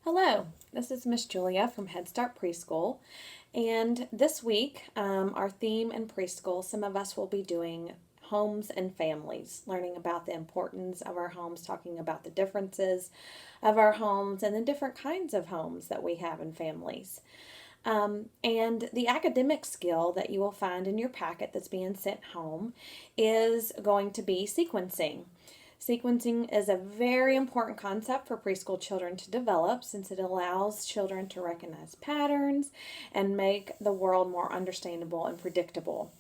Hello, this is Miss Julia from Head Start Preschool, and this week, our theme in preschool, some of us will be doing homes and families, learning about the importance of our homes, talking about the differences of our homes and the different kinds of homes that we have in families. And the academic skill that you will find in your packet that's being sent home is going to be sequencing. Sequencing is a very important concept for preschool children to develop since it allows children to recognize patterns and make the world more understandable and predictable.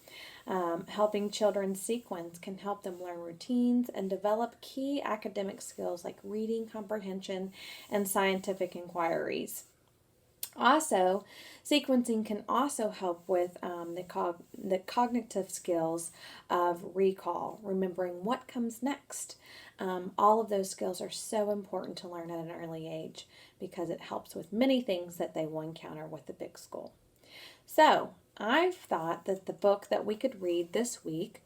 Helping children sequence can help them learn routines and develop key academic skills like reading comprehension and scientific inquiries. Also, sequencing can also help with the cognitive skills of recall, remembering what comes next. All of those skills are so important to learn at an early age because it helps with many things that they will encounter with the big school. So, I've thought that the book that we could read this week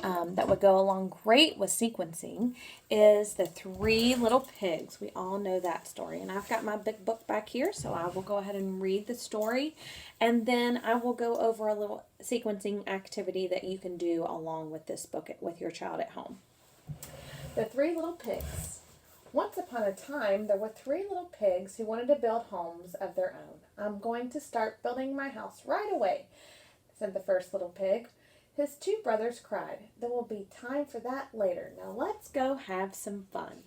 that would go along great with sequencing is The Three Little Pigs. We all know that story. And I've got my big book back here, so I will go ahead and read the story. And then I will go over a little sequencing activity that you can do along with this book with your child at home. The Three Little Pigs. Once upon a time, there were three little pigs who wanted to build homes of their own. I'm going to start building my house right away, said the first little pig. His two brothers cried, "There will be time for that later. Now let's go have some fun."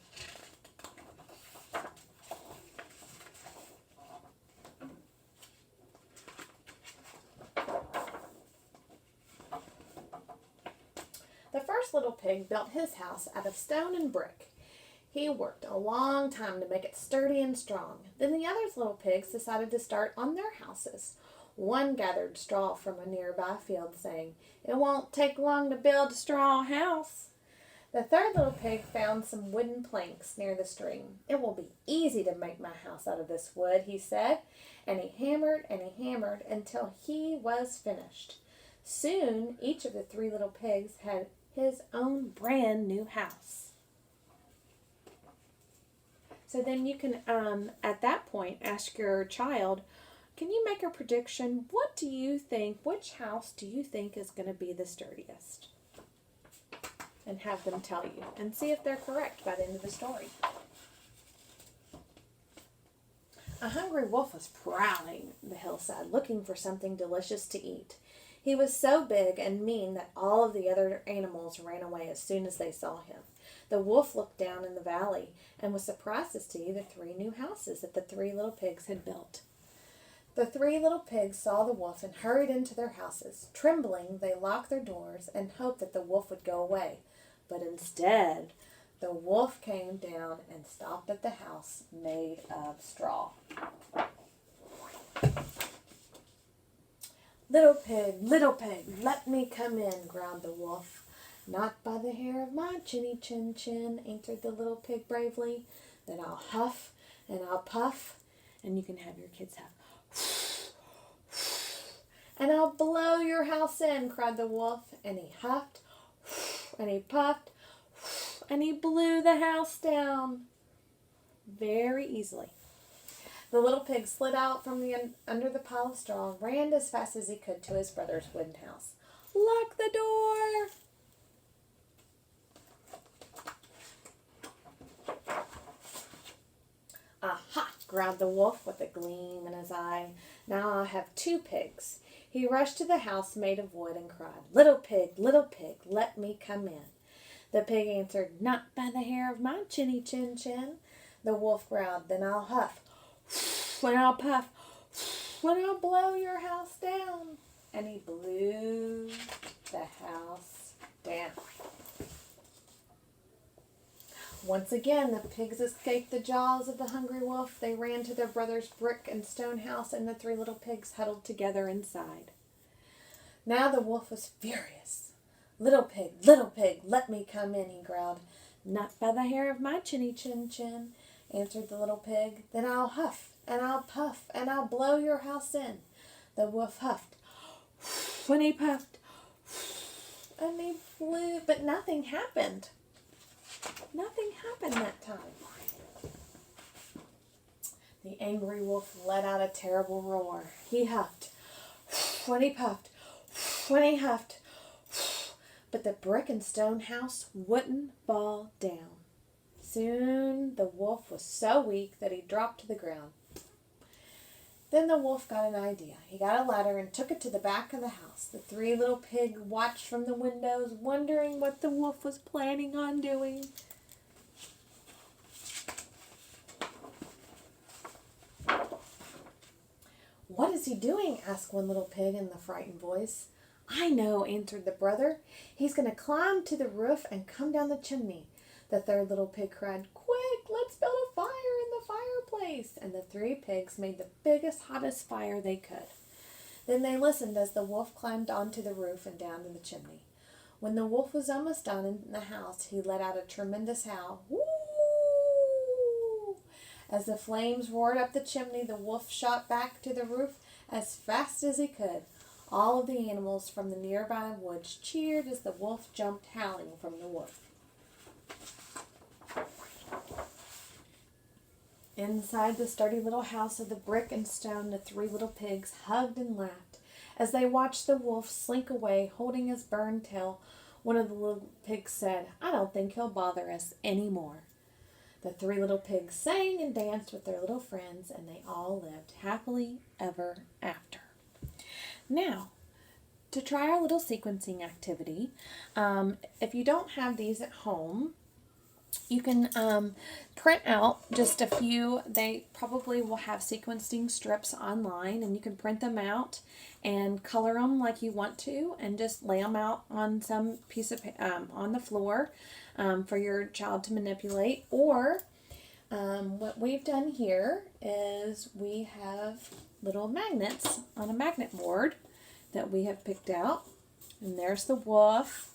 The first little pig built his house out of stone and brick. He worked a long time to make it sturdy and strong. Then the other little pigs decided to start on their houses. One gathered straw from a nearby field, saying, "It won't take long to build a straw house." The third little pig found some wooden planks near the stream. "It will be easy to make my house out of this wood," he said, and he hammered until he was finished. Soon, each of the three little pigs had his own brand new house. So then you can, at that point, ask your child, can you make a prediction? What do you think, which house do you think is going to be the sturdiest? And have them tell you and see if they're correct by the end of the story. A hungry wolf was prowling the hillside looking for something delicious to eat. He was so big and mean that all of the other animals ran away as soon as they saw him. The wolf looked down in the valley and was surprised to see the three new houses that the three little pigs had built. The three little pigs saw the wolf and hurried into their houses. Trembling, they locked their doors and hoped that the wolf would go away. But instead, the wolf came down and stopped at the house made of straw. Little pig, let me come in," growled the wolf. "Not by the hair of my chinny chin chin," answered the little pig bravely. "Then I'll huff and I'll puff," and you can have your kids have, "and I'll blow your house in," cried the wolf. And he huffed and he puffed and he blew the house down very easily. The little pig slid out from under the pile of straw and ran as fast as he could to his brother's wooden house. "Lock the door!" "Aha!" growled the wolf with a gleam in his eye. "Now I have two pigs." He rushed to the house made of wood and cried, little pig, let me come in." The pig answered, "Not by the hair of my chinny chin chin." The wolf growled, "Then I'll huff and I'll puff and I'll blow your house down." And he blew the house down. Once again, the pigs escaped the jaws of the hungry wolf. They ran to their brother's brick and stone house, and the three little pigs huddled together inside. Now the wolf was furious. Little pig, let me come in," he growled. "Not by the hair of my chinny chin chin," answered the little pig. "Then I'll huff and I'll puff and I'll blow your house in." The wolf huffed and he puffed and he blew, but nothing happened. Nothing happened that time. The angry wolf let out a terrible roar. He huffed, when he puffed, when he huffed, but the brick and stone house wouldn't fall down. Soon the wolf was so weak that he dropped to the ground. Then the wolf got an idea. He got a ladder and took it to the back of the house. The three little pigs watched from the windows, wondering what the wolf was planning on doing. "What is he doing?" asked one little pig in a frightened voice. "I know," answered the brother. "He's going to climb to the roof and come down the chimney." The third little pig cried, "Quick, let's build a fire in the fireplace." And the three pigs made the biggest, hottest fire they could. Then they listened as the wolf climbed onto the roof and down to the chimney. When the wolf was almost done in the house, he let out a tremendous howl. Woo! As the flames roared up the chimney, the wolf shot back to the roof as fast as he could. All of the animals from the nearby woods cheered as the wolf jumped howling from the wood. Inside the sturdy little house of the brick and stone, the three little pigs hugged and laughed. As they watched the wolf slink away, holding his burned tail, one of the little pigs said, "I don't think he'll bother us any more." The three little pigs sang and danced with their little friends, and they all lived happily ever after. Now, to try our little sequencing activity, if you don't have these at home, you can print out just a few. They probably will have sequencing strips online, and you can print them out and color them like you want to, and just lay them out on some piece of on the floor for your child to manipulate. Or what we've done here is we have little magnets on a magnet board that we have picked out, and there's the wolf.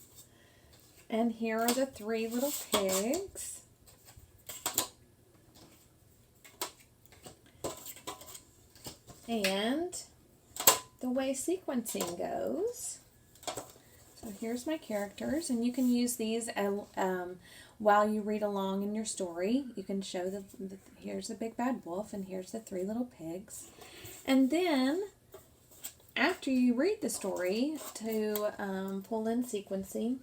And here are the three little pigs. And the way sequencing goes. So here's my characters, and you can use these while you read along in your story. You can show here's the big bad wolf, and here's the three little pigs. And then after you read the story to pull in sequencing,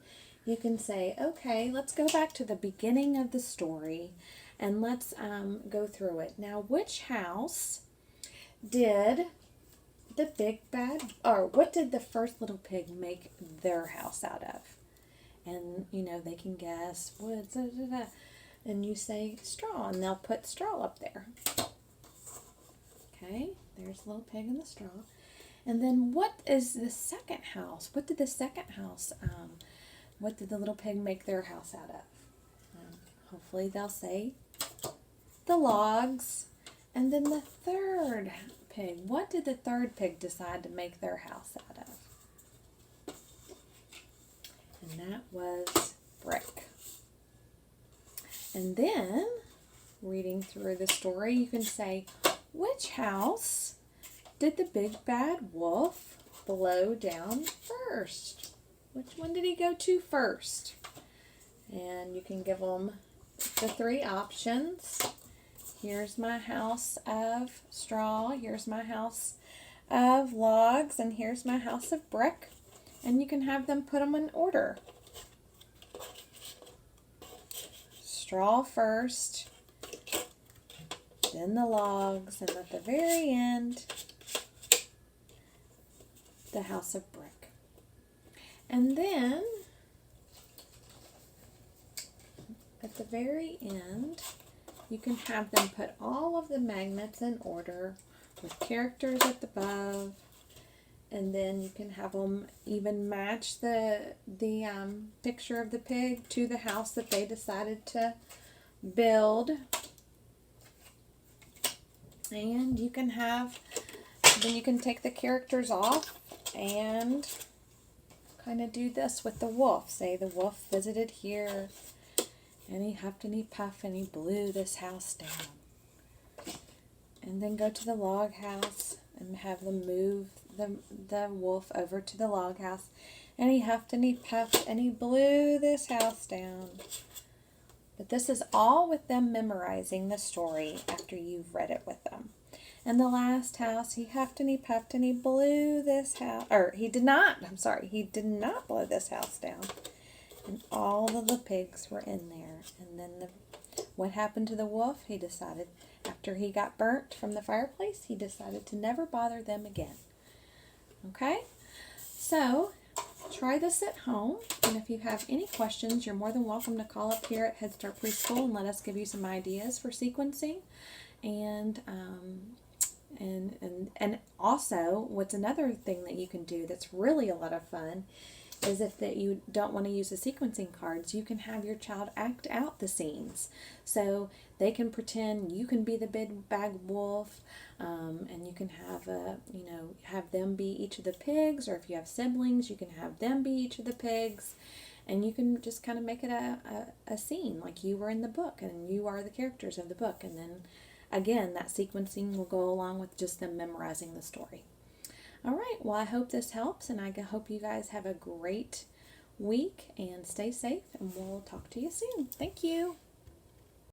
you can say, okay, let's go back to the beginning of the story and let's go through it. Now, which house did the big bad, or what did the first little pig make their house out of? And, they can guess wood, and you say straw, and they'll put straw up there. Okay, there's the little pig and the straw. And then what is the second house? What did the second house what did the little pig make their house out of? Hopefully they'll say the logs. And then the third pig. What did the third pig decide to make their house out of? And that was brick. And then, reading through the story, you can say, which house did the big bad wolf blow down first? Which one did he go to first? And you can give them the three options. Here's my house of straw. Here's my house of logs. And here's my house of brick. And you can have them put them in order. Straw first. Then the logs. And at the very end, the house of brick. And then, at the very end, you can have them put all of the magnets in order with characters at the above. And then you can have them even match the picture of the pig to the house that they decided to build. And you can then you can take the characters off and kind of do this with the wolf. Say the wolf visited here, and he huffed and he puffed and he blew this house down. And then go to the log house and have them move the wolf over to the log house, and he huffed and he puffed and he blew this house down. But this is all with them memorizing the story after you've read it with them. And the last house, he huffed and he puffed and he blew this house, or he did not, I'm sorry, he did not blow this house down. And all of the pigs were in there. And then what happened to the wolf? He decided, after he got burnt from the fireplace, he decided to never bother them again. Okay? So, try this at home. And if you have any questions, you're more than welcome to call up here at Head Start Preschool and let us give you some ideas for sequencing. And also, what's another thing that you can do that's really a lot of fun is if that you don't want to use the sequencing cards, you can have your child act out the scenes. So they can pretend you can be the big bad wolf, and you can have them be each of the pigs, or if you have siblings, you can have them be each of the pigs, and you can just kind of make it a scene like you were in the book and you are the characters of the book, and then again that sequencing will go along with just them memorizing the story. All right, well, I hope this helps, and I hope you guys have a great week and stay safe, and we'll talk to you soon. Thank you.